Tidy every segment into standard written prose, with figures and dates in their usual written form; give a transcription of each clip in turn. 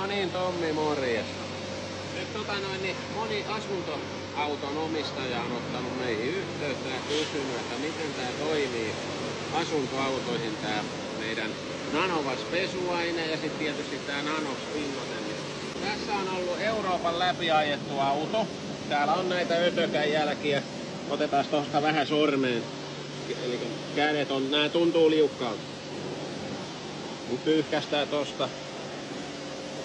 niin, Tommi, morjes. Nyt moni asuntoauton omistaja on ottanut meihin yhteyttä ja kysynyt, että miten tää toimii asuntoautoihin tää meidän Nanovas pesuaine ja sitten tietysti tää Nanox pinnote. Tässä on ollut Euroopan läpiajettu auto. Täällä on näitä ötökän jälkiä. Otetaan tosta vähän sormeen. Eli kädet on, nää tuntuu liukkaalta. Pyyhkästään tosta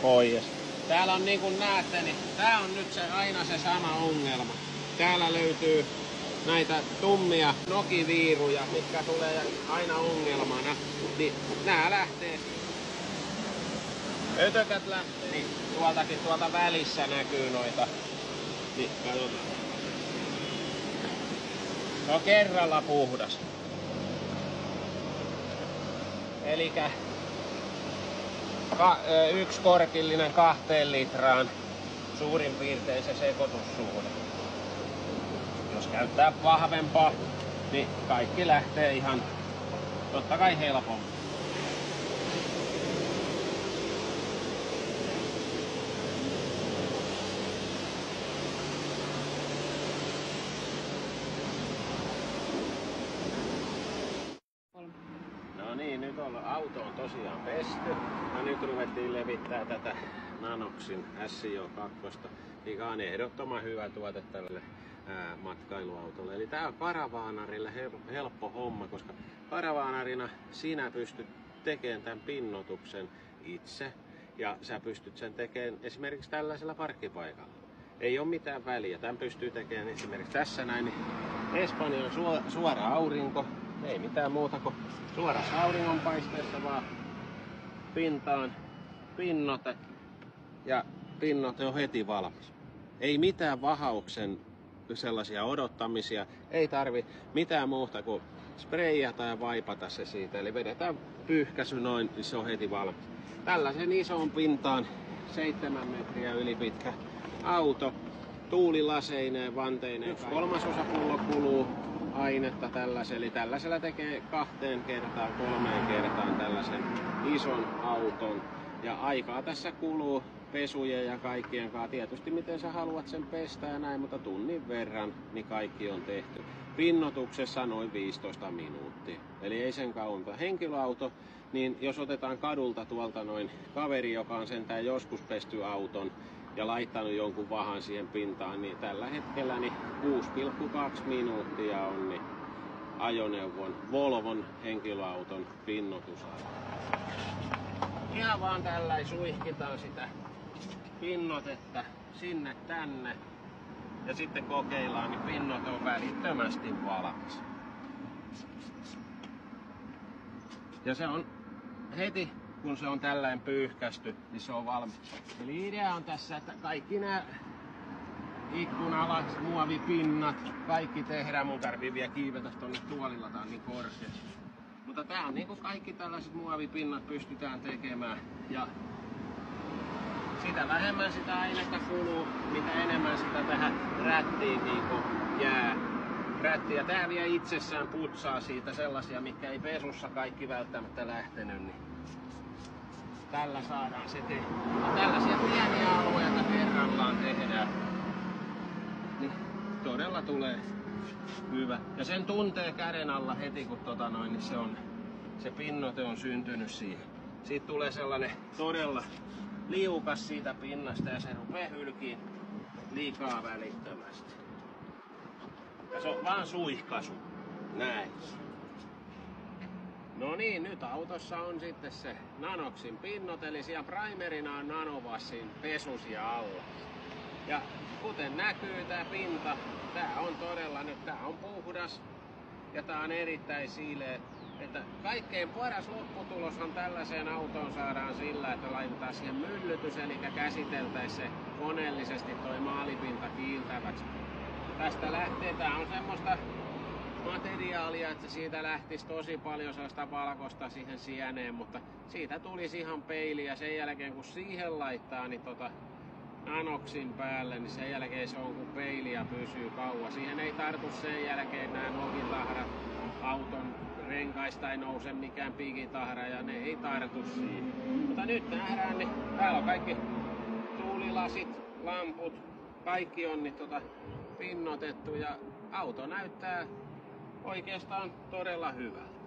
pois. Täällä on niin kuin näette, niin tää on nyt aina se sama ongelma. Täällä löytyy näitä tummia nokiviiruja, mitkä tulee aina ongelmana. Niin nää lähtee. Ötökät lähtee, niin tuolta välissä näkyy noita. Niin katsotaan. Se on kerralla puhdas. Elikkä yksi korkillinen 2 litraan suurin piirtein se sekoitussuhde. Jos käyttää vahvempaa, niin kaikki lähtee ihan totta kai helpommin. No niin, nyt auto on tosiaan pesty. Ja nyt ruvettiin levittää tätä Nanoxin SIO2, mikä on ehdottoman hyvä tuote tälle matkailuautolle. Eli tää on karavaanarille helppo homma, koska karavaanarina sinä pystyt tekemään tämän pinnotuksen itse. Ja sä pystyt sen tekemään esimerkiksi tällaisella parkkipaikalla. Ei ole mitään väliä. Tämän pystyy tekemään esimerkiksi tässä näin. Niin Espanjan suora aurinko. Ei mitään muuta kuin suorassa auringonpaisteessa vaan pintaan pinnote ja pinnote on heti valmis. Ei mitään vahauksen sellaisia odottamisia, ei tarvi mitään muuta kuin spreijata ja vaipata se siitä. Eli vedetään pyyhkäisy noin, niin se on heti valmis. Tällaisen isoon pintaan 7 metriä ylipitkä auto, tuulilaseineen, vanteineen. 1/3 pullo kuluu ainetta tällaisella, eli tällaisella tekee 2 kertaan, 3 kertaan tällaisen ison auton. Ja aikaa tässä kuluu pesujen ja kaikkien kanssa. Tietysti miten sä haluat sen pestä ja näin, mutta tunnin verran niin kaikki on tehty. Pinnotuksessa noin 15 minuuttia. Eli ei sen kauan. Henkilöauto, niin jos otetaan kadulta tuolta noin kaveri, joka on sentään joskus pesty auton ja laittanut jonkun vahan siihen pintaan, niin tällä hetkellä niin 6,2 minuuttia on niin ajoneuvon, Volvon henkilöauton pinnotusaika. Ihan vaan tällä suihkitaan sitä pinnotetta sinne tänne ja sitten kokeillaan, niin pinnote on välittömästi valmis. Ja se on heti, kun se on tällainen pyyhkästy, niin se on valmis. Eli idea on tässä, että kaikki nämä ikkunalat, muovipinnat, kaikki tehdään. Mun tarvii vielä kiivetä tonne tuolilla, tää on niin korkea. Mutta tää on niinku kaikki tällaiset muovipinnat pystytään tekemään. Ja sitä vähemmän sitä ainetta kuluu, mitä enemmän sitä tähän rättiin niinku jää. Rättiä tää vielä itsessään putsaa siitä sellaisia, mitkä ei pesussa kaikki välttämättä lähtenyt. Niin tällä saadaan se tehty. Tällaisia pieniä alueita kerrallaan tehdään. Niin todella tulee hyvä. Ja sen tuntee käden alla heti, kun niin se pinnote on syntynyt siihen. Siitä tulee sellainen todella liukas siitä pinnasta ja se rupeaa hylkiin liikaa välittömästi. Ja se on vaan suihkaisu. Näin. No niin, nyt autossa on sitten se Nanoxin pinnote, eli siellä primerina on Nanovasin pesusia alla. Ja kuten näkyy tää pinta, tää on todella nyt, tää on puhdas ja tää on erittäin sileä. Että kaikkein paras lopputuloshan tällaiseen autoon saadaan sillä, että laitetaan siihen myllytys, eli käsiteltäisiin se koneellisesti toi maalipinta kiiltäväksi. Tästä lähtee, tää on semmoista materiaalia, että siitä lähtisi tosi paljon sellaista valkoista siihen sieneen, mutta siitä tulisi ihan peili ja sen jälkeen kun siihen laittaa niin Nanoxin päälle, niin sen jälkeen se on kuin peili ja pysyy kauan. Siihen ei tartu sen jälkeen nämä nokitahrat, auton renkaista ei nouse mikään piikitahra ja ne ei tartu siihen. Mutta nyt nähdään, niin täällä on kaikki tuulilasit, lamput, kaikki on niin, pinnotettu ja auto näyttää oikeastaan todella hyvältä.